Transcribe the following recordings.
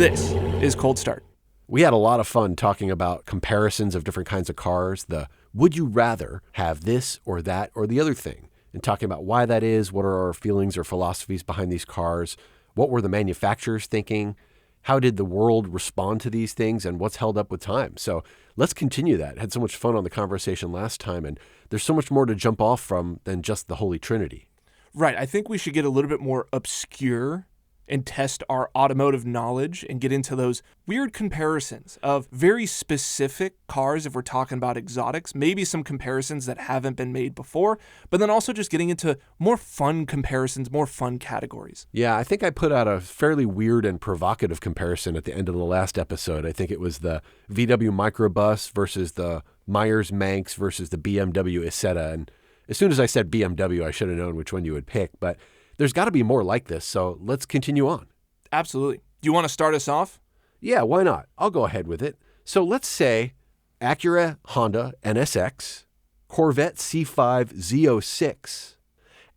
This is Cold Start. We had a lot of fun talking about comparisons of different kinds of cars. Would you rather have this or that or the other thing? And talking about why that is, what are our feelings or philosophies behind these cars? What were the manufacturers thinking? How did the world respond to these things, and what's held up with time? So let's continue that. Had so much fun on the conversation last time, and there's so much more to jump off from than just the Holy Trinity. Right. I think we should get a little bit more obscure and test our automotive knowledge and get into those weird comparisons of very specific cars if we're talking about exotics, maybe some comparisons that haven't been made before, but then also just getting into more fun comparisons, more fun categories. Yeah, I think I put out a fairly weird and provocative comparison at the end of the last episode. I think it was the VW microbus versus the Myers-Manx versus the BMW Isetta. And as soon as I said BMW, I should have known which one you would pick, but there's got to be more like this, so let's continue on. Absolutely. Do you want to start us off? Yeah, why not? I'll go ahead with it. So let's say Acura Honda NSX, Corvette C5 Z06,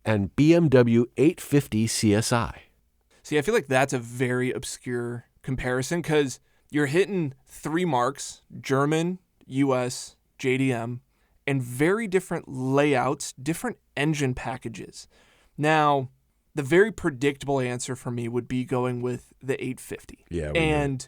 and BMW 850 CSI. See, I feel like that's a very obscure comparison because you're hitting three marks, German, US, JDM, and very different layouts, different engine packages. Now, the very predictable answer for me would be going with the 850. Yeah. And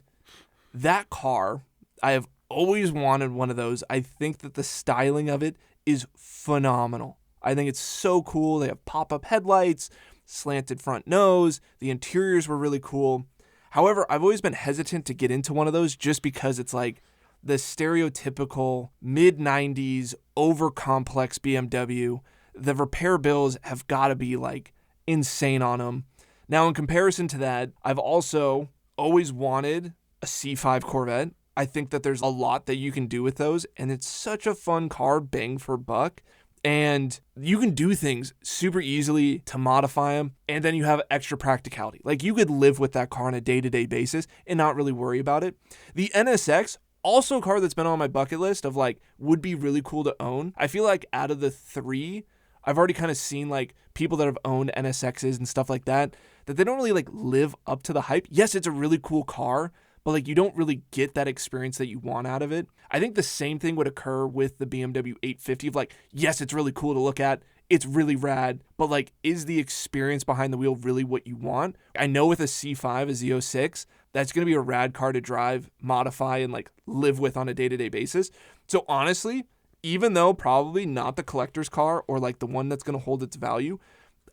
that car, I have always wanted one of those. I think that the styling of it is phenomenal. I think it's so cool. They have pop-up headlights, slanted front nose. The interiors were really cool. However, I've always been hesitant to get into one of those just because it's like the stereotypical mid-90s over-complex BMW. The repair bills have got to be like insane on them. Now, in comparison to that, I've also always wanted a C5 Corvette. I think that there's a lot that you can do with those, and it's such a fun car, bang for buck. And you can do things super easily to modify them, and then you have extra practicality. Like, you could live with that car on a day-to-day basis and not really worry about it. The NSX, also a car that's been on my bucket list of like, would be really cool to own. I feel like out of the three, I've already kind of seen like people that have owned NSXs and stuff like that they don't really like live up to the hype. Yes, it's a really cool car, but like you don't really get that experience that you want out of it. I think the same thing would occur with the BMW 850 of like, yes, it's really cool to look at. It's really rad, but like, is the experience behind the wheel really what you want? I know with a C5, a Z06, that's going to be a rad car to drive, modify, and like live with on a day-to-day basis. So honestly, even though probably not the collector's car or like the one that's going to hold its value,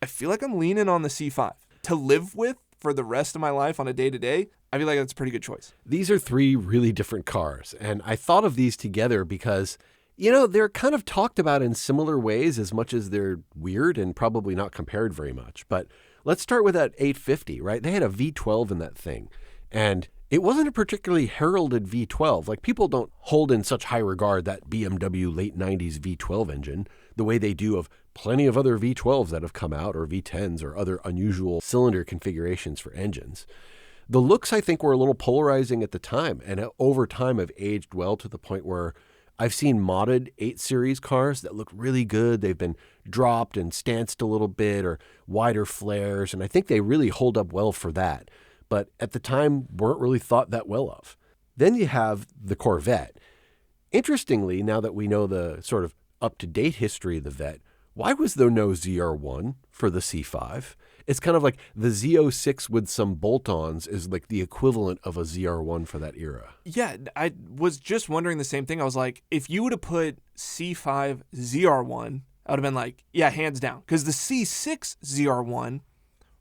I feel like I'm leaning on the C5 to live with for the rest of my life on a day-to-day. I feel like that's a pretty good choice. These are three really different cars, and I thought of these together because, you know, they're kind of talked about in similar ways as much as they're weird and probably not compared very much. But let's start with that 850, right? They had a V12 in that thing, and it wasn't a particularly heralded V12. Like, people don't hold in such high regard that BMW late 90s V12 engine the way they do of plenty of other V12s that have come out, or V10s, or other unusual cylinder configurations for engines. The looks, I think, were a little polarizing at the time, and over time have aged well to the point where I've seen modded 8 Series cars that look really good. They've been dropped and stanced a little bit, or wider flares, and I think they really hold up well for that. But at the time, weren't really thought that well of. Then you have the Corvette. Interestingly, now that we know the sort of up-to-date history of the Vette, why was there no ZR1 for the C5? It's kind of like the Z06 with some bolt-ons is like the equivalent of a ZR1 for that era. Yeah, I was just wondering the same thing. I was like, if you would have put C5 ZR1, I would have been like, yeah, hands down. Because the C6 ZR1,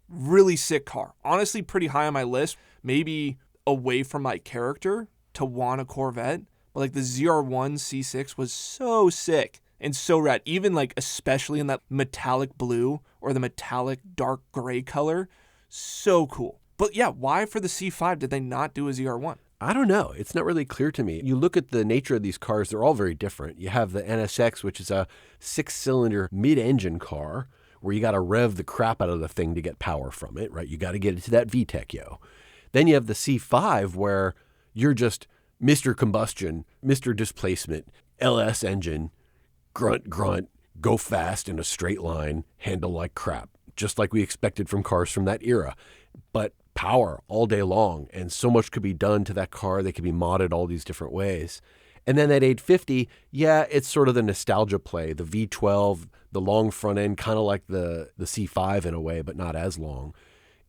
really sick car. Honestly, pretty high on my list. Maybe away from my character to want a Corvette. But like the ZR1 C6 was so sick and so rad. Even like especially in that metallic blue or the metallic dark gray color. So cool. But yeah, why for the C5 did they not do a ZR1? I don't know. It's not really clear to me. You look at the nature of these cars, they're all very different. You have the NSX, which is a 6-cylinder mid-engine car where you got to rev the crap out of the thing to get power from it, right? You got to get it to that VTEC, yo. Then you have the C5 where you're just Mr. Combustion, Mr. Displacement, LS engine, grunt, go fast in a straight line, handle like crap, just like we expected from cars from that era. But power all day long, and so much could be done to that car. They could be modded all these different ways. And then that 850, yeah, it's sort of the nostalgia play, the V12, the long front end, kind of like the C5 in a way, but not as long,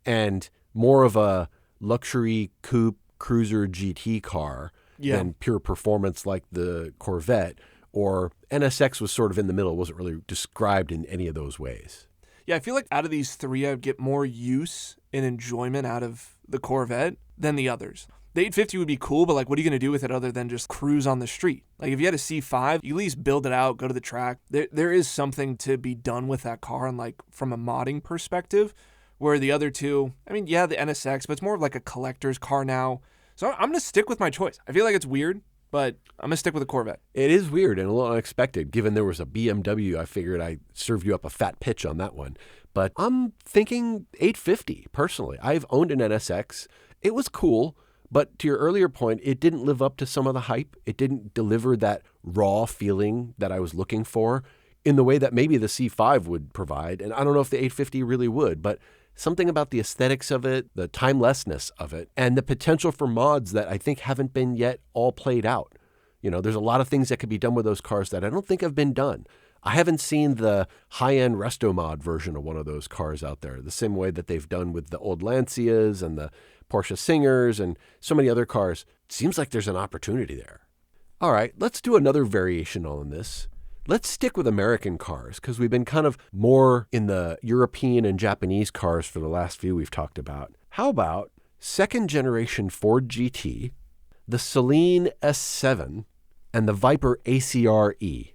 and more of a luxury coupe cruiser GT car than pure performance like the Corvette, or NSX was sort of in the middle, wasn't really described in any of those ways. Yeah, I feel like out of these three, I'd get more use and enjoyment out of the Corvette than the others. The 850 would be cool, but like, what are you going to do with it other than just cruise on the street? Like, if you had a C5, you at least build it out, go to the track. There is something to be done with that car, and like from a modding perspective, where the other two, I mean, yeah, the NSX, but it's more of like a collector's car now. So I'm going to stick with my choice. I feel like it's weird, but I'm going to stick with the Corvette. It is weird and a little unexpected. Given there was a BMW, I figured I served you up a fat pitch on that one. But I'm thinking 850, personally. I've owned an NSX. It was cool, but to your earlier point, it didn't live up to some of the hype. It didn't deliver that raw feeling that I was looking for in the way that maybe the C5 would provide. And I don't know if the 850 really would, but something about the aesthetics of it, the timelessness of it, and the potential for mods that I think haven't been yet all played out. You know, there's a lot of things that could be done with those cars that I don't think have been done. I haven't seen the high-end resto mod version of one of those cars out there, the same way that they've done with the old Lancias and the Porsche Singers and so many other cars. Seems like there's an opportunity there. All right, let's do another variation on this. Let's stick with American cars, because we've been kind of more in the European and Japanese cars for the last few we've talked about. How about second generation Ford GT, the Celine S7, and the Viper ACR-E?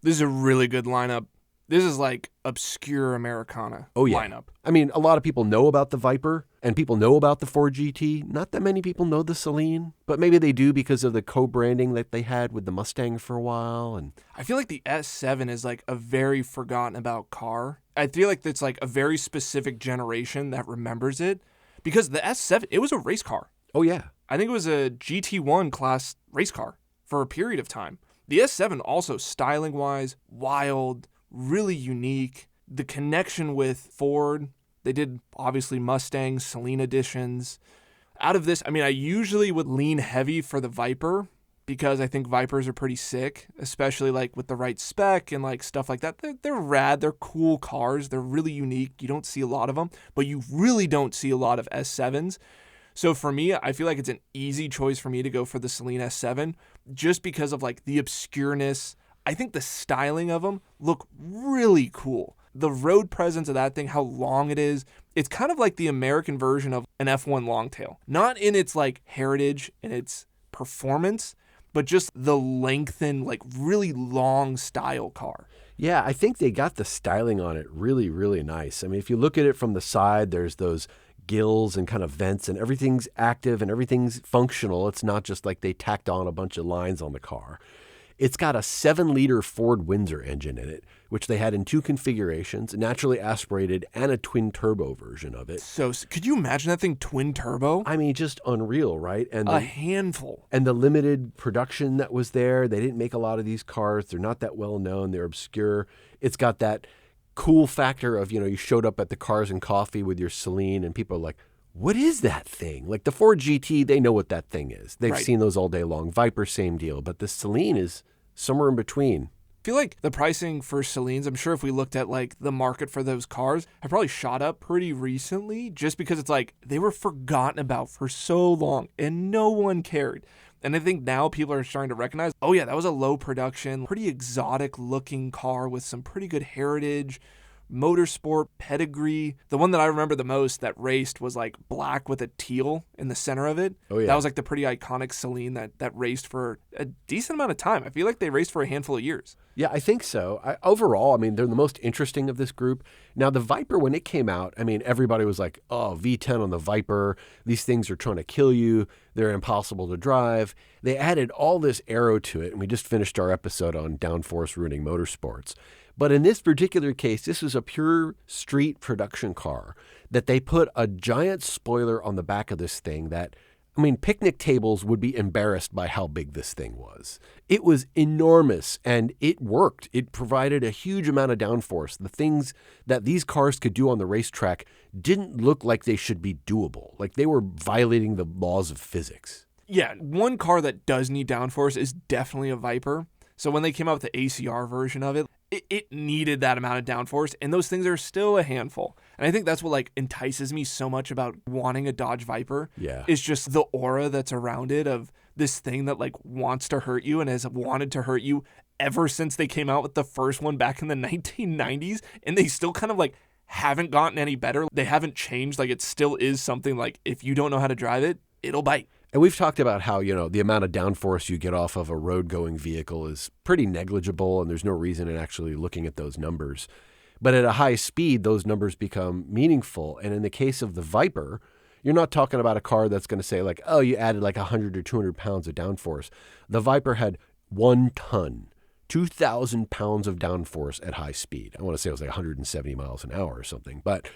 This is a really good lineup. This is like obscure Americana lineup. I mean, a lot of people know about the Viper and people know about the Ford GT. Not that many people know the Celine, but maybe they do because of the co-branding that they had with the Mustang for a while. And I feel like the S7 is like a very forgotten about car. I feel like it's like a very specific generation that remembers it, because the S7, it was a race car. Oh, yeah. I think it was a GT1 class race car for a period of time. The S7 also, styling-wise, wild, really unique. The connection with Ford, they did obviously Mustang, Celine editions. Out of this, I mean, I usually would lean heavy for the Viper, because I think Vipers are pretty sick, especially like with the right spec and like stuff like that. They're rad. They're cool cars. They're really unique. You don't see a lot of them, but you really don't see a lot of S7s. So for me, I feel like it's an easy choice for me to go for the Celine S7, just because of like the obscureness. I think the styling of them look really cool. The road presence of that thing, how long it is, it's kind of like the American version of an F1 Longtail. Not in its like heritage and its performance, but just the lengthened, like really long style car. Yeah, I think they got the styling on it really, really nice. I mean, if you look at it from the side, there's those gills and kind of vents, and everything's active and everything's functional. It's not just like they tacked on a bunch of lines on the car. It's got a 7-liter Ford Windsor engine in it, which they had in 2 configurations, naturally aspirated and a twin turbo version of it. So could you imagine that thing twin turbo? I mean, just unreal, right? And a handful. And the limited production that was there, they didn't make a lot of these cars. They're not that well known. They're obscure. It's got that cool factor of, you showed up at the Cars and Coffee with your Celine and people are like, what is that thing? Like the Ford GT, they know what that thing is. They've seen those all day long. Viper, same deal. But the Celine is somewhere in between. I feel like the pricing for Celines, I'm sure if we looked at like the market for those cars, have probably shot up pretty recently, just because it's like they were forgotten about for so long and no one cared. And I think now people are starting to recognize, oh yeah, that was a low production, pretty exotic looking car with some pretty good heritage, motorsport pedigree. The one that I remember the most that raced was like black with a teal in the center of it. Oh yeah. That was like the pretty iconic Celine that raced for a decent amount of time. I feel like they raced for a handful of years. Yeah, I think so. Overall, I mean, they're the most interesting of this group. Now, the Viper, when it came out, I mean, everybody was like, oh, V10 on the Viper. These things are trying to kill you. They're impossible to drive. They added all this aero to it, and we just finished our episode on downforce ruining motorsports. But in this particular case, this was a pure street production car that they put a giant spoiler on the back of this thing that, I mean, picnic tables would be embarrassed by how big this thing was. It was enormous, and it worked. It provided a huge amount of downforce. The things that these cars could do on the racetrack didn't look like they should be doable. Like they were violating the laws of physics. Yeah, one car that does need downforce is definitely a Viper. So when they came out with the ACR version of it, it needed that amount of downforce, and those things are still a handful. And I think that's what like entices me so much about wanting a Dodge Viper. Yeah. Is just the aura that's around it of this thing that like wants to hurt you and has wanted to hurt you ever since they came out with the first one back in the 1990s, and they still kind of like haven't gotten any better. They haven't changed. Like it still is something like if you don't know how to drive it, it'll bite. And we've talked about how, the amount of downforce you get off of a road-going vehicle is pretty negligible, and there's no reason in actually looking at those numbers. But at a high speed, those numbers become meaningful. And in the case of the Viper, you're not talking about a car that's going to say like, oh, you added like 100 or 200 pounds of downforce. The Viper had 1 ton, 2,000 pounds of downforce at high speed. I want to say it was like 170 miles an hour or something, but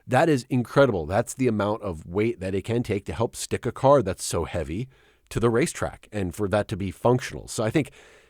that is incredible. That's the amount of weight that it can take to help stick a car that's so heavy to the racetrack and for that to be functional. So I think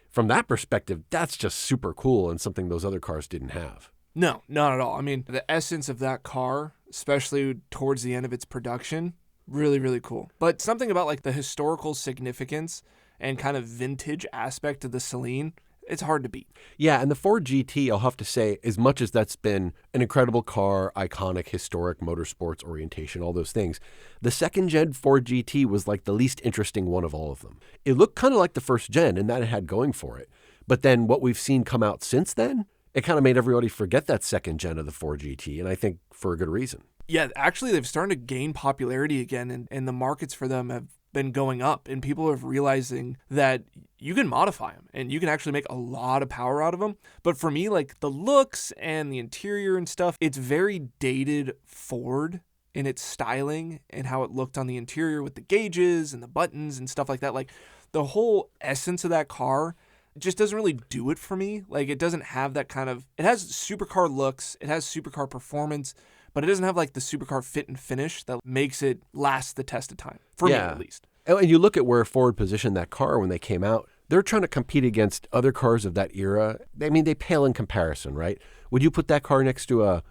from that perspective, that's just super cool and something those other cars didn't have. No, not at all. I mean, the essence of that car, especially towards the end of its production, really, really cool. But something about like the historical significance and kind of vintage aspect of the Celine, it's hard to beat. Yeah, and the Ford GT, I'll have to say, as much as that's been an incredible car, iconic, historic, motorsports orientation, all those things, the second gen Ford GT was like the least interesting one of all of them. It looked kind of like the first gen, and that it had going for it. But then what we've seen come out since then, it kind of made everybody forget that second gen of the Ford GT, and I think for a good reason. Yeah, actually, they've started to gain popularity again, and the markets for them have been going up, and people are realizing that you can modify them and you can actually make a lot of power out of them. But for me, like the looks and the interior and stuff, it's very dated Ford in its styling and how it looked on the interior with the gauges and the buttons and stuff like that. Like the whole essence of that car just doesn't really do it for me. Like it doesn't have that kind of, it has supercar looks, it has supercar performance, but it doesn't have like the supercar fit and finish that makes it last the test of time, for me at least. And you look at where Ford positioned that car when they came out, they're trying to compete against other cars of that era. I mean, they pale in comparison, right? Would you put that car next to a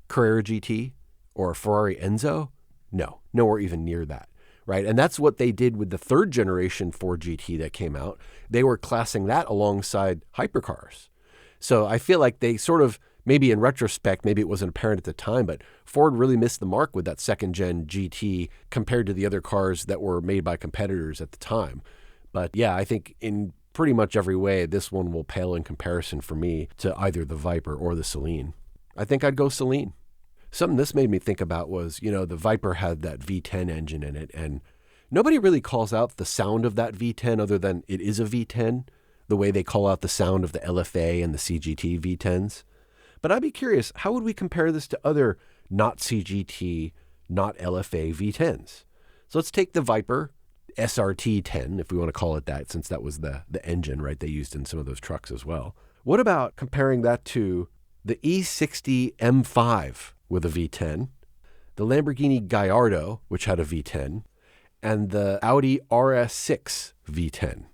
Carrera GT or a Ferrari Enzo? No, nowhere even near that, right? And that's what they did with the third generation Ford GT that came out. They were classing that alongside hypercars. So I feel like they sort of, maybe in retrospect, maybe it wasn't apparent at the time, but Ford really missed the mark with that second-gen GT compared to the other cars that were made by competitors at the time. But yeah, I think in pretty much every way, this one will pale in comparison for me to either the Viper or the Celine. I think I'd go Celine. Something this made me think about was, the Viper had that V10 engine in it, and nobody really calls out the sound of that V10 other than it is a V10, the way they call out the sound of the LFA and the CGT V10s. But I'd be curious, how would we compare this to other not CGT, not LFA V10s? So let's take the Viper SRT10, if we want to call it that, since that was the engine, right, they used in some of those trucks as well. What about comparing that to the E60 M5 with a V10, the Lamborghini Gallardo, which had a V10, and the Audi RS6 V10?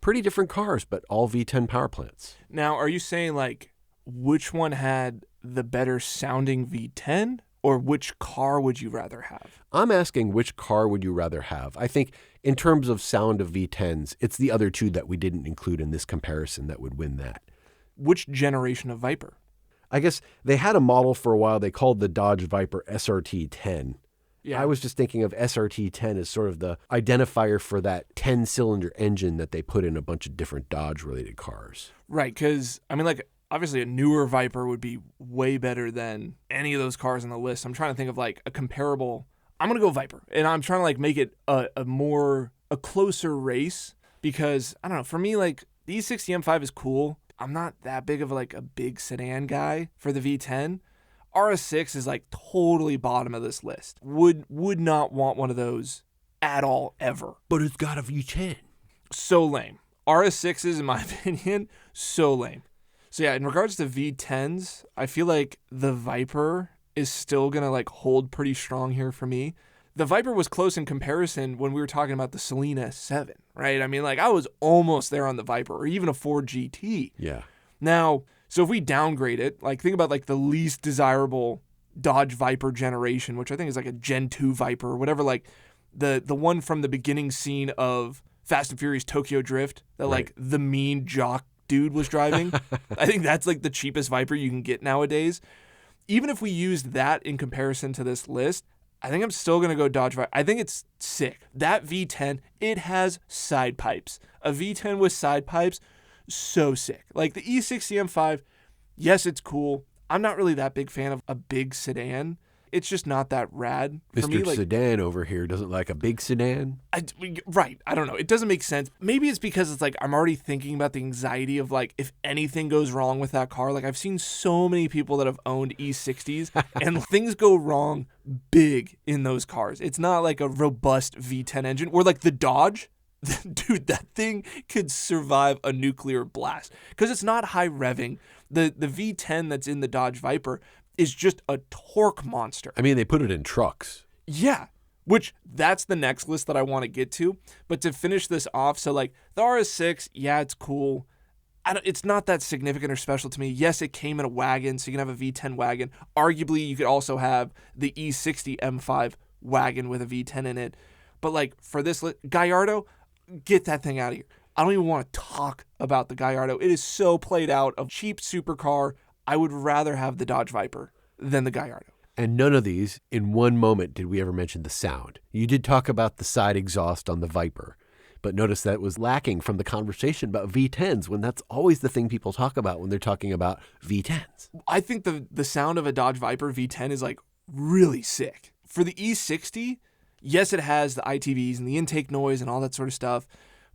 Pretty different cars, but all V10 power plants. Now, are you saying like which one had the better sounding V10, or which car would you rather have? I'm asking which car would you rather have. I think in terms of sound of V10s, it's the other two that we didn't include in this comparison that would win that. Which generation of Viper? I guess they had a model for a while they called the Dodge Viper SRT10. Yeah. I was just thinking of SRT10 as sort of the identifier for that 10-cylinder engine that they put in a bunch of different Dodge-related cars. Right, because, I mean, like, obviously a newer Viper would be way better than any of those cars on the list. I'm trying to think of, like, a comparable. I'm going to go Viper, and I'm trying to, like, make it a closer race because, I don't know, for me, like, the E60 M5 is cool. I'm not that big of, like, a big sedan guy for the V10. RS6 is like totally bottom of this list. Would not want one of those at all, ever. But it's got a V10. So lame. RS6s, in my opinion, so lame. So yeah, in regards to V10s, I feel like the Viper is still going to like hold pretty strong here for me. the Viper was close in comparison when we were talking about the Saleen S7, right? I mean, like, I was almost there on the Viper, or even a Ford GT. Yeah. Now, so if we downgrade it, like, think about like the least desirable Dodge Viper generation, which I think is like a Gen 2 Viper or whatever, like the one from the beginning scene of Fast and Furious Tokyo Drift that like the mean jock dude was driving. I think that's like the cheapest Viper you can get nowadays. Even if we used that in comparison to this list, I think I'm still going to go Dodge Viper. I think it's sick. That V10, it has side pipes. A V10 with side pipes, so sick. Like the E60 M5, yes, it's cool. I'm not really that big fan of a big sedan. It's just not that rad. For Mr. me, like, Sedan over here doesn't like a big sedan. Right. I don't know. It doesn't make sense. Maybe it's because it's like I'm already thinking about the anxiety of like if anything goes wrong with that car. Like I've seen so many people that have owned E60s and things go wrong big in those cars. It's not like a robust V10 engine or like the Dodge. Dude, that thing could survive a nuclear blast because it's not high revving. The V10 that's in the Dodge Viper is just a torque monster. I mean, they put it in trucks. Yeah, which that's the next list that I want to get to. But to finish this off, so like the RS6, yeah, it's cool. It's not that significant or special to me. Yes, it came in a wagon, so you can have a V10 wagon. Arguably, you could also have the E60 M5 wagon with a V10 in it. But like for this list, Gallardo, get that thing out of here. I don't even want to talk about the Gallardo. It is so played out, a cheap supercar. I would rather have the Dodge Viper than the Gallardo. And none of these, in one moment, did we ever mention the sound. You did talk about the side exhaust on the Viper, but notice that was lacking from the conversation about V10s when that's always the thing people talk about when they're talking about V10s. I think the sound of a Dodge Viper V10 is like really sick. For the E60, yes, it has the ITVs and the intake noise and all that sort of stuff,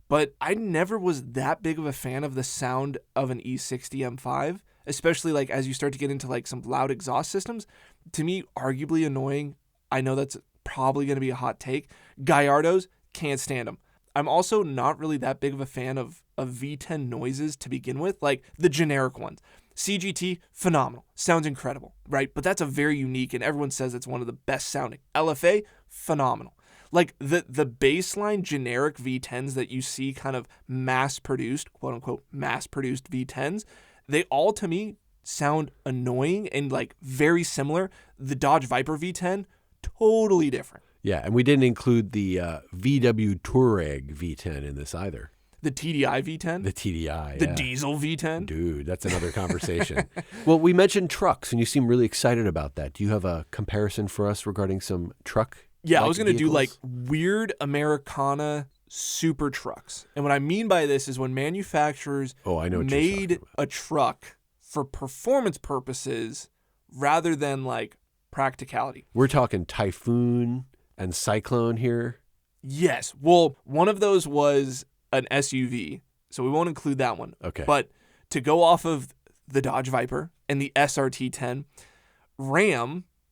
but I never was that big of a fan of the sound of an E60 M5. Especially like as you start to get into like some loud exhaust systems. To me, arguably annoying. I know that's probably going to be a hot take. Gallardos, can't stand them. I'm also not really that big of a fan of V10 noises to begin with, like the generic ones. CGT, phenomenal. Sounds incredible, right? But that's a very unique, and everyone says it's one of the best sounding. LFA, phenomenal. Like the baseline generic V10s that you see kind of mass-produced, quote-unquote mass-produced V10s, they all, to me, sound annoying and, like, very similar. The Dodge Viper V10, totally different. Yeah, and we didn't include the VW Touareg V10 in this either. The TDI V10? The TDI, The diesel V10? Dude, that's another conversation. Well, we mentioned trucks, and you seem really excited about that. Do you have a comparison for us regarding some truck? Yeah, I was going to do, like, weird Americana super trucks. And what I mean by this is when manufacturers made a truck for performance purposes rather than like practicality. We're talking Typhoon and Cyclone here. Yes. Well, one of those was an SUV, so we won't include that one. Okay. But to go off of the Dodge Viper and the SRT10,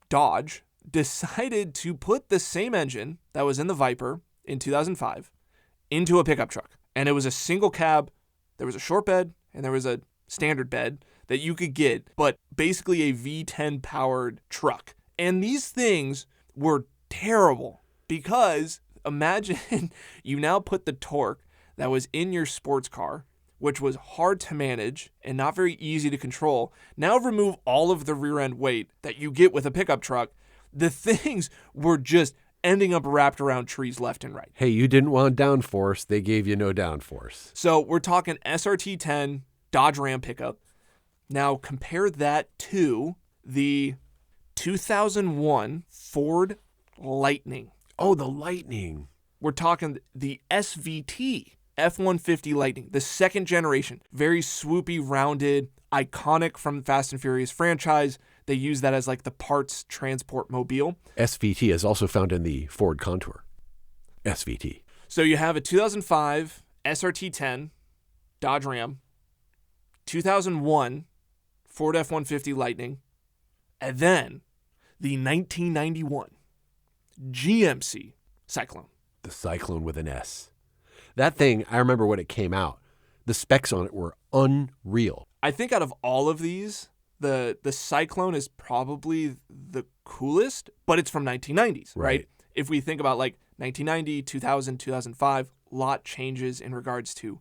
Dodge decided to put the same engine that was in the Viper in 2005 into a pickup truck. And it was a single cab. There was a short bed and there was a standard bed that you could get, but basically a V10 powered truck. And these things were terrible because imagine you now put the torque that was in your sports car, which was hard to manage and not very easy to control. Now remove all of the rear end weight that you get with a pickup truck. The things were just ending up wrapped around trees left and right. Hey, you didn't want downforce. They gave you no downforce. So we're talking SRT10 Dodge Ram pickup. Now compare that to the 2001 Ford Lightning. Oh, the Lightning. We're talking the SVT F-150 Lightning, the second generation. Very swoopy, rounded, iconic from the Fast and Furious franchise. They use that as like the parts transport mobile. SVT is also found in the Ford Contour. SVT. So you have a 2005 SRT10 Dodge Ram, 2001 Ford F-150 Lightning, and then the 1991 GMC Cyclone. The Cyclone with an S. That thing, I remember when it came out. The specs on it were unreal. I think out of all of these, the Cyclone is probably the coolest, but it's from 1990s, right? if we think about like 1990, 2000, 2005, a lot changes in regards to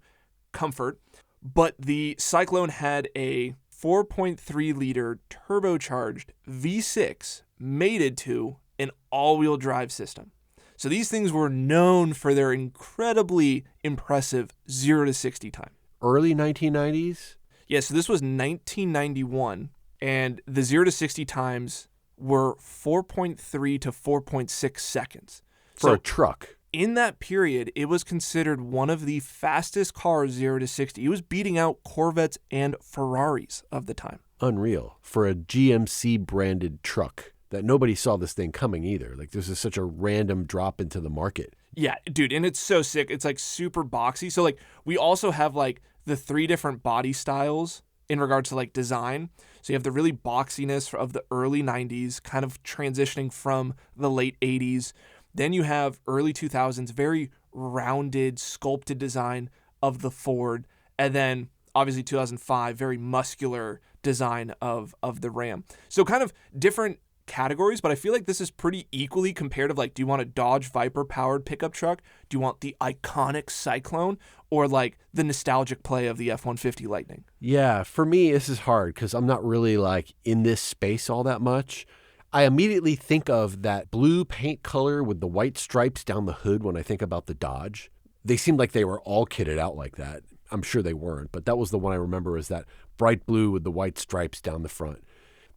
comfort. But the Cyclone had a 4.3 liter turbocharged V6 mated to an all-wheel drive system. So these things were known for their incredibly impressive 0 to 60 time. Early 1990s? Yeah, so this was 1991, and the 0 to 60 times were 4.3 to 4.6 seconds. For a truck. In that period, it was considered one of the fastest cars 0 to 60. It was beating out Corvettes and Ferraris of the time. Unreal. For a GMC branded truck that nobody saw this thing coming either. Like this is such a random drop into the market. Yeah, dude, and it's so sick. It's like super boxy. So like we also have like the 3 different body styles in regards to like design. So you have the really boxiness of the early 90s, kind of transitioning from the late 80s. Then you have early 2000s, very rounded, sculpted design of the Ford. And then obviously 2005, very muscular design of the Ram. So kind of different categories, but I feel like this is pretty equally comparative. Like, do you want a Dodge Viper powered pickup truck? Do you want the iconic Cyclone, or like the nostalgic play of the F-150 Lightning? Yeah, for me, this is hard because I'm not really like in this space all that much. I immediately think of that blue paint color with the white stripes down the hood when I think about the Dodge. They seemed like they were all kitted out like that. I'm sure they weren't, but that was the one I remember, is that bright blue with the white stripes down the front.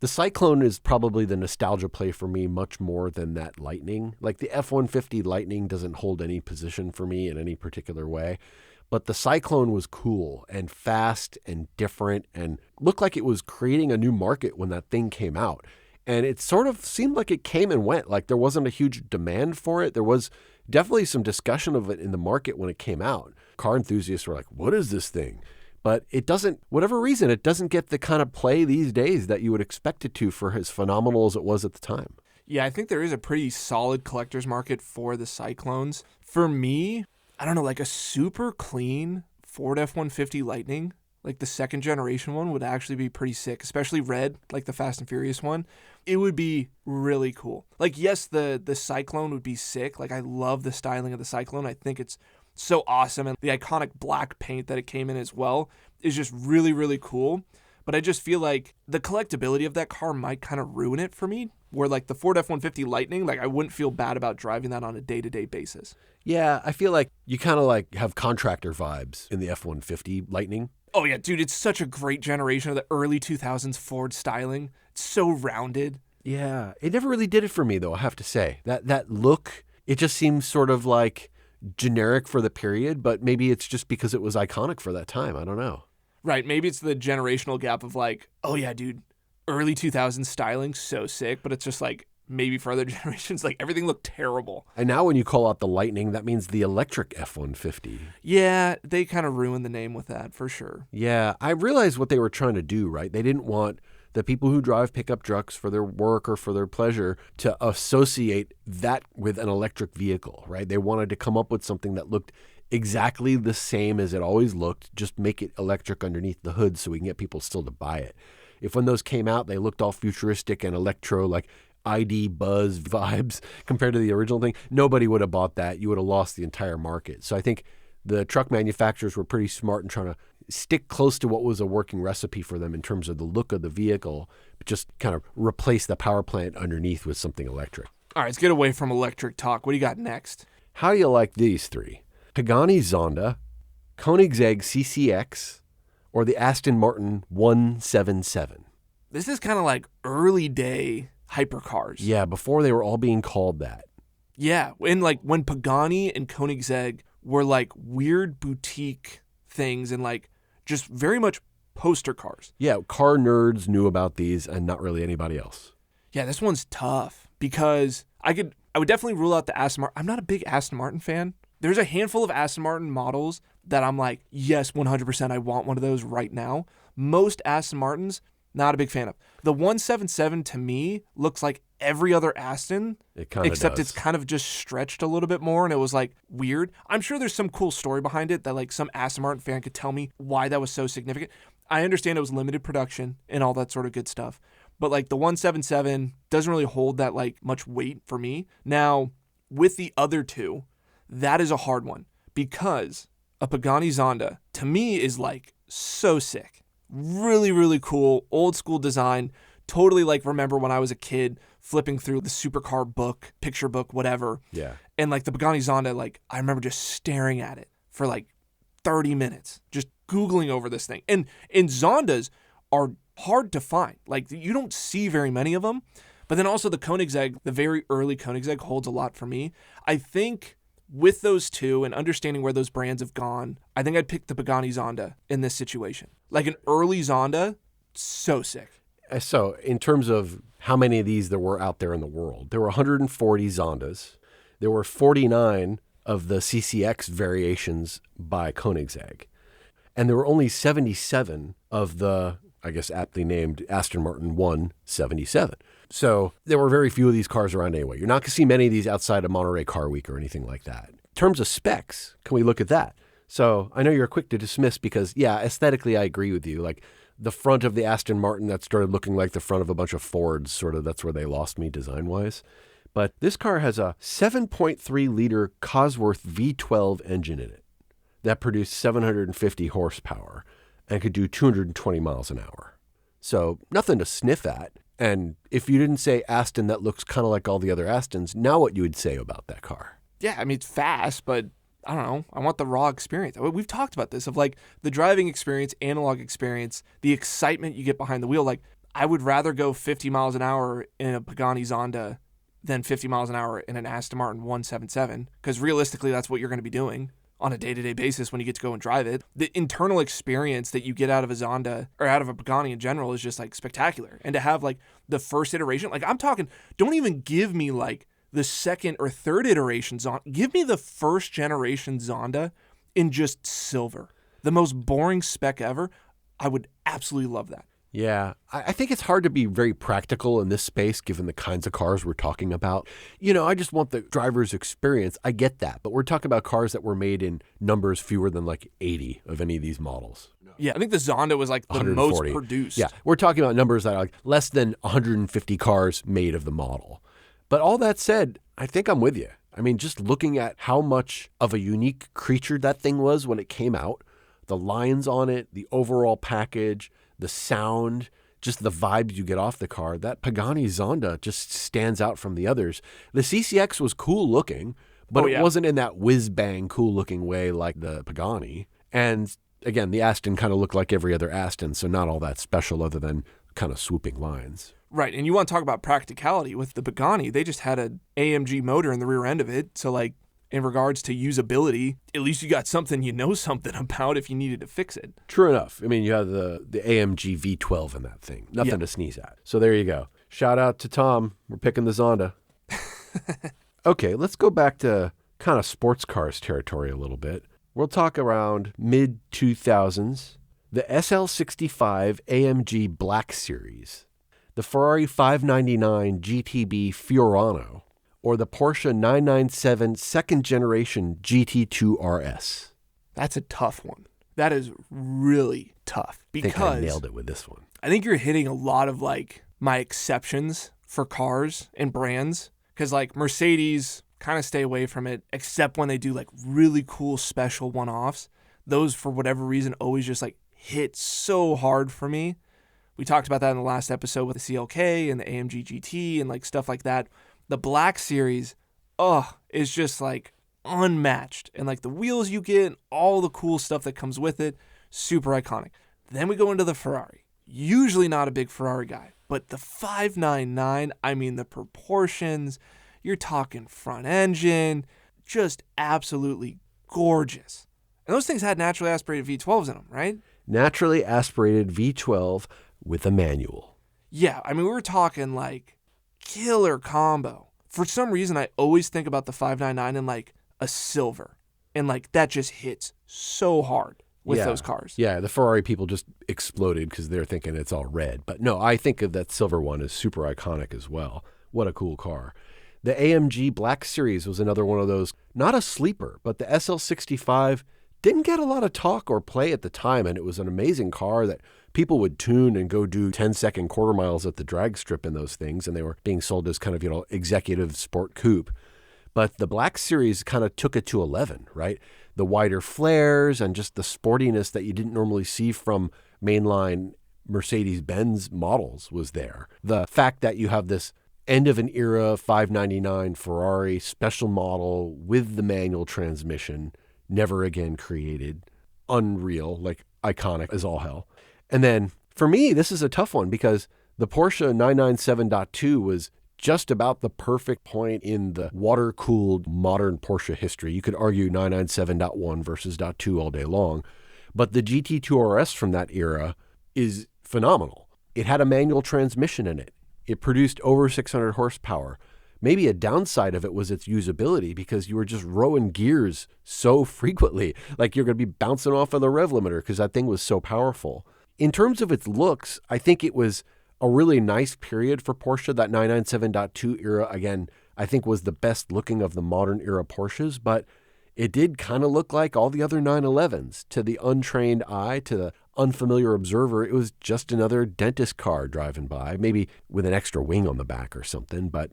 The Cyclone is probably the nostalgia play for me much more than that Lightning. Like the F-150 Lightning doesn't hold any position for me in any particular way. But the Cyclone was cool and fast and different and looked like it was creating a new market when that thing came out. And it sort of seemed like it came and went. Like there wasn't a huge demand for it. There was definitely some discussion of it in the market when it came out. Car enthusiasts were like, what is this thing? But it doesn't, whatever reason, it doesn't get the kind of play these days that you would expect it to for as phenomenal as it was at the time. Yeah, I think there is a pretty solid collector's market for the Cyclones. For me, I don't know, like a super clean Ford F-150 Lightning, like the second generation one, would actually be pretty sick, especially red, like the Fast and Furious one. It would be really cool. Like, yes, the Cyclone would be sick. Like, I love the styling of the Cyclone. I think it's so awesome. And the iconic black paint that it came in as well is just really, really cool. But I just feel like the collectability of that car might kind of ruin it for me. Where like the Ford F-150 Lightning, like I wouldn't feel bad about driving that on a day-to-day basis. Yeah, I feel like you kind of like have contractor vibes in the F-150 Lightning. Oh yeah, dude, it's such a great generation of the early 2000s Ford styling. It's so rounded. Yeah, it never really did it for me though, I have to say. That look, it just seems sort of like generic for the period, but maybe it's just because it was iconic for that time. I don't know. Right, maybe it's the generational gap of like, oh yeah, dude, early 2000s styling, so sick, but it's just like maybe for other generations, like everything looked terrible. And now when you call out the Lightning, that means the electric F-150. Yeah, they kind of ruined the name with that for sure. Yeah, I realized what they were trying to do, right? They didn't want the people who drive pickup trucks for their work or for their pleasure to associate that with an electric vehicle, right? They wanted to come up with something that looked exactly the same as it always looked, just make it electric underneath the hood so we can get people still to buy it. If when those came out, they looked all futuristic and electro, like ID Buzz vibes compared to the original thing, nobody would have bought that. You would have lost the entire market. So I think the truck manufacturers were pretty smart in trying to stick close to what was a working recipe for them in terms of the look of the vehicle, but just kind of replace the power plant underneath with something electric. All right, let's get away from electric talk. What do you got next? How do you like these three? Pagani Zonda, Koenigsegg CCX, or the Aston Martin 177? This is kind of like early day hypercars. Yeah, before they were all being called that. Yeah, and like when Pagani and Koenigsegg were like weird boutique things and like just very much poster cars. Yeah, car nerds knew about these and not really anybody else. Yeah, this one's tough because I would definitely rule out the Aston Martin. I'm not a big Aston Martin fan. There's a handful of Aston Martin models that I'm like, yes, 100% I want one of those right now. Most Aston Martins, not a big fan of. The 177 to me looks like every other Aston, except it's kind of just stretched a little bit more, and it was like weird. I'm sure there's some cool story behind it that like some Aston Martin fan could tell me why that was so significant. I understand it was limited production and all that sort of good stuff, but like the 177 doesn't really hold that like much weight for me. Now, with the other two, that is a hard one because a Pagani Zonda, to me, is like so sick. Really, really cool, old school design. Totally like remember when I was a kid flipping through the supercar book, picture book, whatever. Yeah. And like the Pagani Zonda, like I remember just staring at it for like 30 minutes, just Googling over this thing. And Zondas are hard to find. Like you don't see very many of them. But then also the Koenigsegg, the very early Koenigsegg holds a lot for me. I think with those two and understanding where those brands have gone, I think I'd pick the Pagani Zonda in this situation. Like an early Zonda, so sick. So in terms of how many of these there were out there in the world, there were 140 Zondas. There were 49 of the CCX variations by Koenigsegg. And there were only 77 of the, I guess aptly named, Aston Martin 177. So there were very few of these cars around anyway. You're not going to see many of these outside of Monterey Car Week or anything like that. In terms of specs, can we look at that? So I know you're quick to dismiss because, yeah, aesthetically I agree with you. Like the front of the Aston Martin that started looking like the front of a bunch of Fords, sort of that's where they lost me design-wise. But this car has a 7.3-liter Cosworth V12 engine in it that produced 750 horsepower and could do 220 miles an hour. So nothing to sniff at. And if you didn't say Aston that looks kind of like all the other Astons, now what you would say about that car? Yeah, I mean, it's fast, but I don't know. I want the raw experience. We've talked about this of like the driving experience, analog experience, the excitement you get behind the wheel. Like I would rather go 50 miles an hour in a Pagani Zonda than 50 miles an hour in an Aston Martin 177 because realistically that's what you're going to be doing on a day-to-day basis when you get to go and drive it. The internal experience that you get out of a Zonda or out of a Pagani in general is just like spectacular. And to have like the first iteration, like I'm talking, don't even give me like the second or third iteration Zonda. Give me the first generation Zonda in just silver. The most boring spec ever. I would absolutely love that. Yeah, I think it's hard to be very practical in this space given the kinds of cars we're talking about. You know, I just want the driver's experience. I get that. But we're talking about cars that were made in numbers fewer than like 80 of any of these models. Yeah, I think the Zonda was like the most produced. Yeah, we're talking about numbers that are like less than 150 cars made of the model. But all that said, I think I'm with you. I mean, just looking at how much of a unique creature that thing was when it came out, the lines on it, the overall package, the sound, just the vibes you get off the car, that Pagani Zonda just stands out from the others. The CCX was cool looking, but it wasn't in that whiz-bang cool looking way like the Pagani. And again, the Aston kind of looked like every other Aston, so not all that special other than kind of swooping lines. Right, and you want to talk about practicality. With the Pagani, they just had an AMG motor in the rear end of it, so like in regards to usability, at least you got something you know something about if you needed to fix it. True enough. I mean, you have the AMG V12 in that thing. Nothing to sneeze at. So there you go. Shout out to Tom. We're picking the Zonda. Okay, let's go back to kind of sports cars territory a little bit. We'll talk around mid-2000s. The SL65 AMG Black Series, the Ferrari 599 GTB Fiorano, or the Porsche 997 second generation GT2 RS. That's a tough one. That is really tough because I think I nailed it with this one. I think you're hitting a lot of like my exceptions for cars and brands because like Mercedes kind of stay away from it except when they do like really cool special one-offs. Those for whatever reason always just like hit so hard for me. We talked about that in the last episode with the CLK and the AMG GT and like stuff like that. The Black Series, is just like unmatched. And like the wheels you get, all the cool stuff that comes with it, super iconic. Then we go into the Ferrari. Usually not a big Ferrari guy, but the 599, I mean the proportions, you're talking front engine, just absolutely gorgeous. And those things had naturally aspirated V12s in them, right? Naturally aspirated V12 with a manual. Yeah, I mean we were talking like killer combo. For some reason, I always think about the 599 in like a silver. And like that just hits so hard with those cars. Yeah, the Ferrari people just exploded because they're thinking it's all red. But no, I think of that silver one as super iconic as well. What a cool car. The AMG Black Series was another one of those, not a sleeper, but the SL65 didn't get a lot of talk or play at the time. And it was an amazing car that people would tune and go do 10-second quarter miles at the drag strip in those things. And they were being sold as kind of, executive sport coupe. But the Black Series kind of took it to 11, right? The wider flares and just the sportiness that you didn't normally see from mainline Mercedes-Benz models was there. The fact that you have this end of an era 599 Ferrari special model with the manual transmission, never again created, unreal, like iconic as all hell. And then for me, this is a tough one because the Porsche 997.2 was just about the perfect point in the water-cooled modern Porsche history. You could argue 997.1 versus .2 all day long, but the GT2 RS from that era is phenomenal. It had a manual transmission in it. It produced over 600 horsepower. Maybe a downside of it was its usability because you were just rowing gears so frequently, like you're going to be bouncing off of the rev limiter because that thing was so powerful. In terms of its looks, I think it was a really nice period for Porsche. That 997.2 era, again, I think was the best looking of the modern era Porsches, but it did kind of look like all the other 911s. To the untrained eye, to the unfamiliar observer, it was just another dentist car driving by, maybe with an extra wing on the back or something. But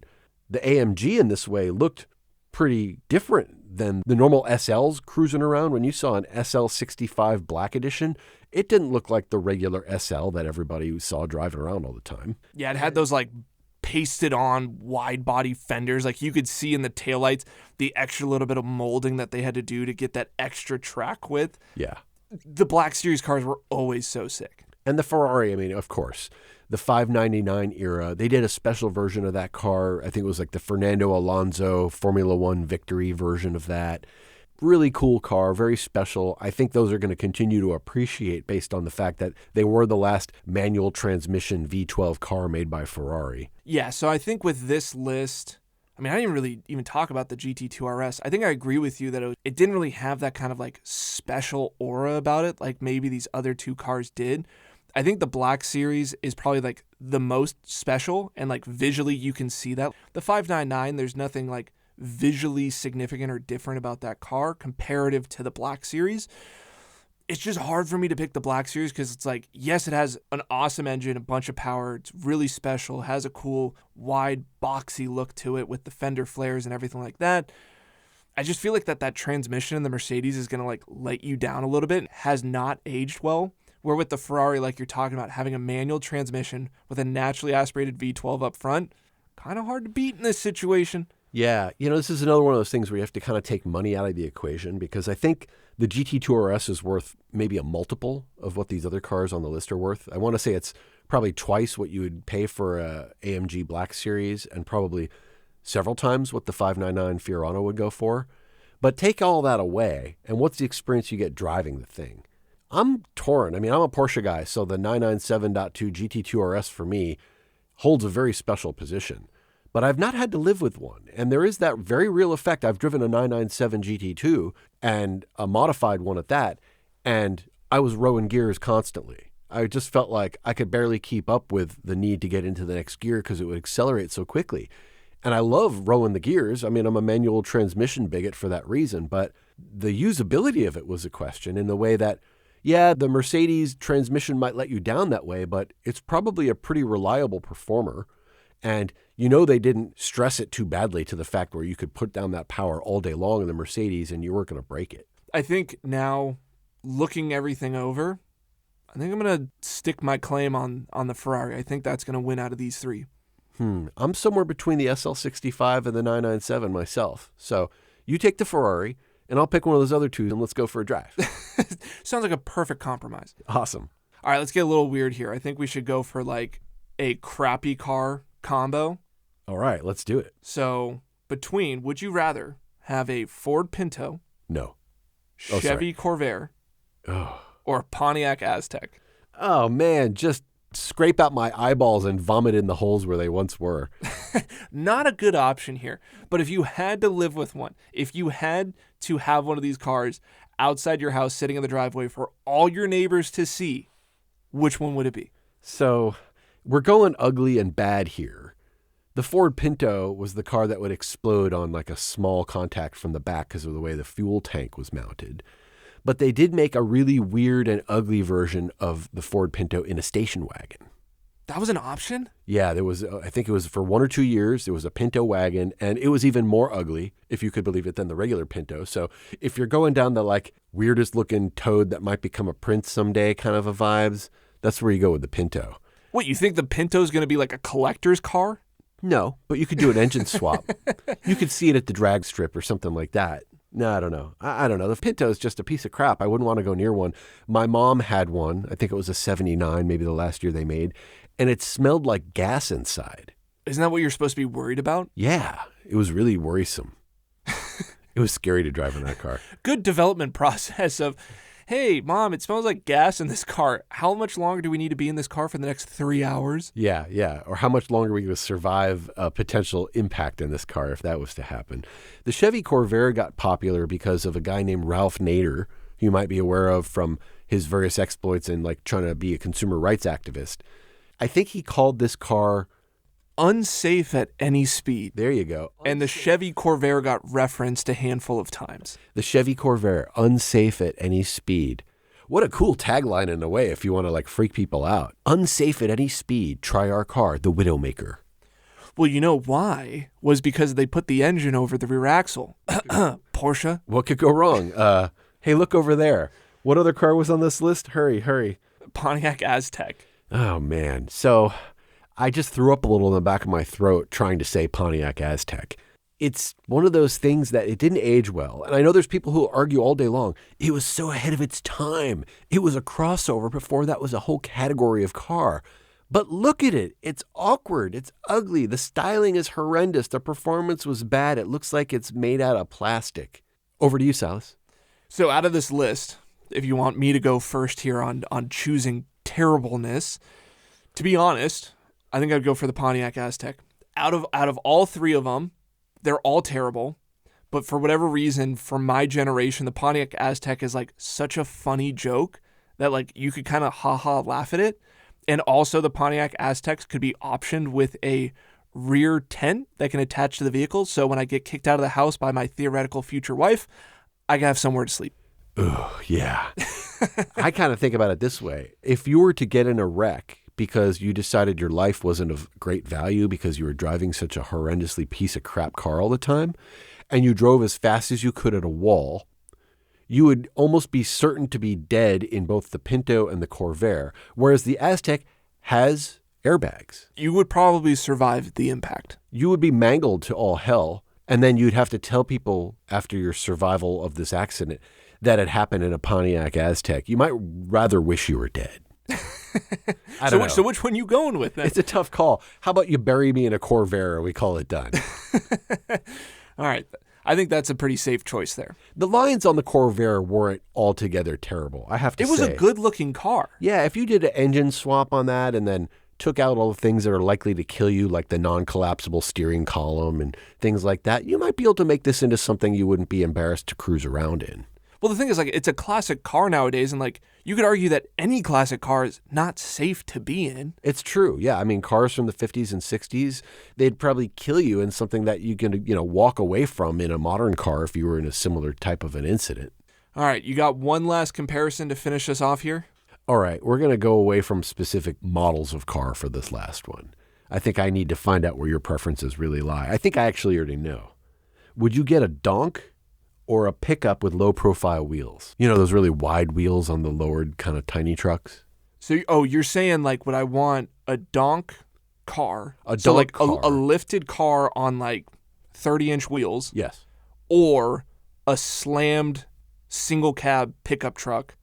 the AMG in this way looked pretty different than the normal SLs cruising around. When you saw an SL65 Black Edition, it didn't look like the regular SL that everybody saw driving around all the time. Yeah, it had those like pasted on wide body fenders. Like you could see in the taillights the extra little bit of molding that they had to do to get that extra track width. Yeah. The Black Series cars were always so sick. And the Ferrari, I mean, of course, the 599 era, they did a special version of that car. I think it was like the Fernando Alonso Formula One victory version of that. Really cool car, very special. I think those are going to continue to appreciate based on the fact that they were the last manual transmission V12 car made by Ferrari. Yeah, so I think with this list, I mean, I didn't really even talk about the GT2 RS. I think I agree with you that it didn't really have that kind of like special aura about it, like maybe these other two cars did. I think the Black Series is probably like the most special, and like visually you can see that. The 599, there's nothing like visually significant or different about that car comparative to the Black Series. It's just hard for me to pick the Black Series because it's like, yes, it has an awesome engine, a bunch of power. It's really special, has a cool, wide, boxy look to it with the fender flares and everything like that. I just feel like that transmission in the Mercedes is going to like let you down a little bit. It has not aged well. Where with the Ferrari, like you're talking about, having a manual transmission with a naturally aspirated V12 up front, kind of hard to beat in this situation. Yeah, this is another one of those things where you have to kind of take money out of the equation because I think the GT2 RS is worth maybe a multiple of what these other cars on the list are worth. I want to say it's probably twice what you would pay for a AMG Black Series and probably several times what the 599 Fiorano would go for. But take all that away, and what's the experience you get driving the thing? I'm torn. I mean, I'm a Porsche guy, so the 997.2 GT2 RS for me holds a very special position. But I've not had to live with one. And there is that very real effect. I've driven a 997 GT2 and a modified one at that, and I was rowing gears constantly. I just felt like I could barely keep up with the need to get into the next gear because it would accelerate so quickly. And I love rowing the gears. I mean, I'm a manual transmission bigot for that reason, but the usability of it was a question in the way that, yeah, the Mercedes transmission might let you down that way, but it's probably a pretty reliable performer. And they didn't stress it too badly to the fact where you could put down that power all day long in the Mercedes and you weren't going to break it. I think now, looking everything over, I think I'm going to stick my claim on the Ferrari. I think that's going to win out of these three. I'm somewhere between the SL65 and the 997 myself. So you take the Ferrari, and I'll pick one of those other two, and let's go for a drive. Sounds like a perfect compromise. Awesome. All right, let's get a little weird here. I think we should go for like a crappy car combo. All right, let's do it. So would you rather have a Ford Pinto, No. Chevy Corvair, or Pontiac Aztek? Oh, man, just scrape out my eyeballs and vomit in the holes where they once were. Not a good option here. But if you had to live with one, if you had to have one of these cars outside your house sitting in the driveway for all your neighbors to see, which one would it be? So we're going ugly and bad here. The Ford Pinto was the car that would explode on like a small contact from the back because of the way the fuel tank was mounted. But they did make a really weird and ugly version of the Ford Pinto in a station wagon. That was an option? Yeah, there was, I think it was for 1 or 2 years, there was a Pinto wagon, and it was even more ugly, if you could believe it, than the regular Pinto. So if you're going down the like weirdest looking toad that might become a prince someday kind of a vibes, that's where you go with the Pinto. What, you think the Pinto's going to be like a collector's car? No, but you could do an engine swap. You could see it at the drag strip or something like that. No, I don't know. I don't know. The Pinto is just a piece of crap. I wouldn't want to go near one. My mom had one. I think it was a 79, maybe the last year they made. And it smelled like gas inside. Isn't that what you're supposed to be worried about? Yeah, it was really worrisome. It was scary to drive in that car. Good development process of, hey, Mom, it smells like gas in this car. How much longer do we need to be in this car for the next 3 hours? Yeah. Or how much longer are we going to survive a potential impact in this car if that was to happen? The Chevy Corvair got popular because of a guy named Ralph Nader, who you might be aware of from his various exploits in like trying to be a consumer rights activist. I think he called this car unsafe at any speed. There you go. And the Chevy Corvair got referenced a handful of times. The Chevy Corvair, unsafe at any speed. What a cool tagline in a way if you want to like freak people out. Unsafe at any speed. Try our car, the Widowmaker. Well, you know why? Was because they put the engine over the rear axle. Porsche. What could go wrong? Hey, look over there. What other car was on this list? Hurry. Pontiac Aztek. Oh, man. So I just threw up a little in the back of my throat trying to say Pontiac Aztek. It's one of those things that it didn't age well. And I know there's people who argue all day long. It was so ahead of its time. It was a crossover before that was a whole category of car. But look at it. It's awkward. It's ugly. The styling is horrendous. The performance was bad. It looks like it's made out of plastic. Over to you, Sylas. So out of this list, if you want me to go first here on choosing terribleness, to be honest, I think I'd go for the Pontiac Aztek. Out of all three of them, they're all terrible. But for whatever reason, for my generation, the Pontiac Aztek is like such a funny joke that like you could kind of laugh at it. And also the Pontiac Azteks could be optioned with a rear tent that can attach to the vehicle. So when I get kicked out of the house by my theoretical future wife, I can have somewhere to sleep. Oh, yeah. I kind of think about it this way. If you were to get in a wreck because you decided your life wasn't of great value because you were driving such a horrendously piece of crap car all the time, and you drove as fast as you could at a wall, you would almost be certain to be dead in both the Pinto and the Corvair, whereas the Aztek has airbags. You would probably survive the impact. You would be mangled to all hell, and then you'd have to tell people after your survival of this accident that it happened in a Pontiac Aztek. You might rather wish you were dead. So which one are you going with then? It's a tough call. How about you bury me in a Corvair and we call it done? All right. I think that's a pretty safe choice there. The lines on the Corvair weren't altogether terrible, I have to say. It was a good-looking car. Yeah, if you did an engine swap on that and then took out all the things that are likely to kill you, like the non-collapsible steering column and things like that, you might be able to make this into something you wouldn't be embarrassed to cruise around in. Well, the thing is, like, it's a classic car nowadays, and like you could argue that any classic car is not safe to be in. It's true. Yeah, I mean, cars from the 50s and 60s, they'd probably kill you in something that you can, walk away from in a modern car if you were in a similar type of an incident. All right, you got one last comparison to finish us off here? All right, we're going to go away from specific models of car for this last one. I think I need to find out where your preferences really lie. I think I actually already know. Would you get a donk or a pickup with low-profile wheels? You know, those really wide wheels on the lowered kind of tiny trucks? So, you're saying, like, would I want a donk car? A so, donk like, car. a lifted car on, like, 30-inch wheels? Yes. Or a slammed single-cab pickup truck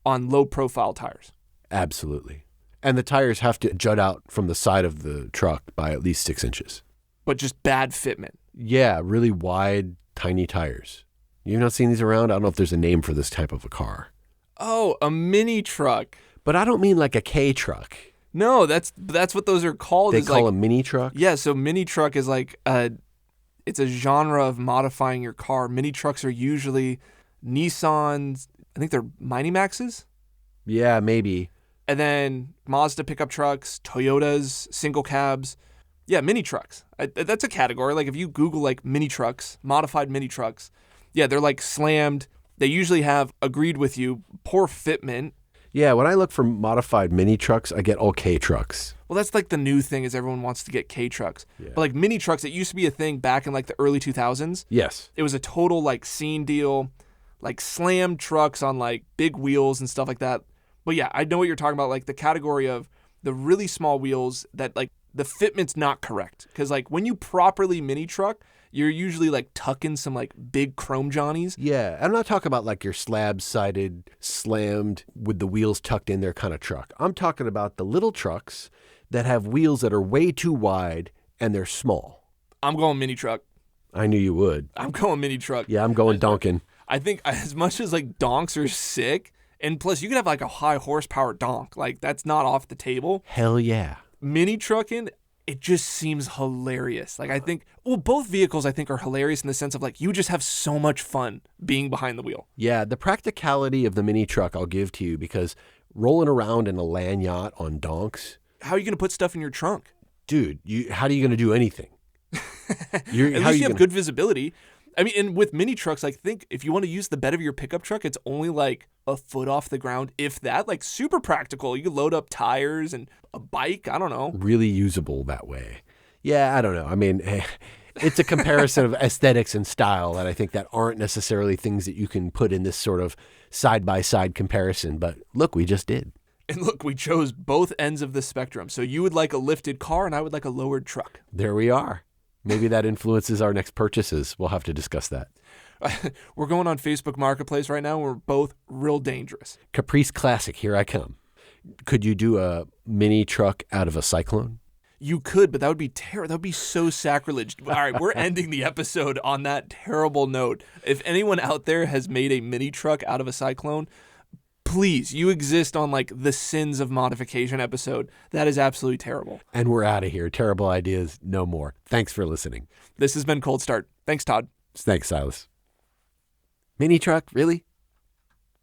on low-profile tires? Absolutely. And the tires have to jut out from the side of the truck by at least 6 inches. But just bad fitment? Yeah, really wide, tiny tires. You've not seen these around? I don't know if there's a name for this type of a car. Oh, a mini truck. But I don't mean like a K truck. No, that's what those are called. They call a mini truck? Yeah, so mini truck is like it's a genre of modifying your car. Mini trucks are usually Nissans, I think they're Mini Maxes? Yeah, maybe. And then Mazda pickup trucks, Toyotas, single cabs. Yeah, mini trucks. That's a category. Like if you Google like mini trucks, modified mini trucks, yeah, they're like slammed. They usually have, agreed with you, poor fitment. Yeah, when I look for modified mini trucks, I get all K trucks. Well, that's like the new thing is everyone wants to get K trucks. Yeah. But like mini trucks, it used to be a thing back in like the early 2000s. Yes. It was a total like scene deal, like slam trucks on like big wheels and stuff like that. But yeah, I know what you're talking about, like the category of the really small wheels that like the fitment's not correct. Because like when you properly mini truck, you're usually like tucking some like big chrome johnnies. Yeah, I'm not talking about like your slab-sided, slammed with the wheels tucked in there kind of truck. I'm talking about the little trucks that have wheels that are way too wide and they're small. I'm going mini truck. I knew you would. I'm going mini truck. Yeah, I'm going donkin. I think as much as like donks are sick, and plus you could have like a high horsepower donk, like that's not off the table. Hell yeah. Mini trucking, it just seems hilarious. Like I think, well, both vehicles I think are hilarious in the sense of like you just have so much fun being behind the wheel. Yeah, the practicality of the mini truck I'll give to you because rolling around in a land yacht on donks. How are you going to put stuff in your trunk? Dude, how are you going to do anything? At least you have good visibility. I mean, and with mini trucks, I think if you want to use the bed of your pickup truck, it's only like a foot off the ground, if that. Like super practical. You could load up tires and a bike. I don't know. Really usable that way. Yeah, I don't know. I mean, it's a comparison of aesthetics and style that I think that aren't necessarily things that you can put in this sort of side-by-side comparison. But look, we just did. And look, we chose both ends of the spectrum. So you would like a lifted car and I would like a lowered truck. There we are. Maybe that influences our next purchases. We'll have to discuss that. We're going on Facebook Marketplace right now. And we're both real dangerous. Caprice Classic, here I come. Could you do a mini truck out of a Cyclone? You could, but that would be terrible. That would be so sacrilege. All right, we're ending the episode on that terrible note. If anyone out there has made a mini truck out of a Cyclone, please, you exist on like the sins of modification episode. That is absolutely terrible. And we're out of here. Terrible ideas, no more. Thanks for listening. This has been Cold Start. Thanks, Todd. Thanks, Silas. Mini truck, really?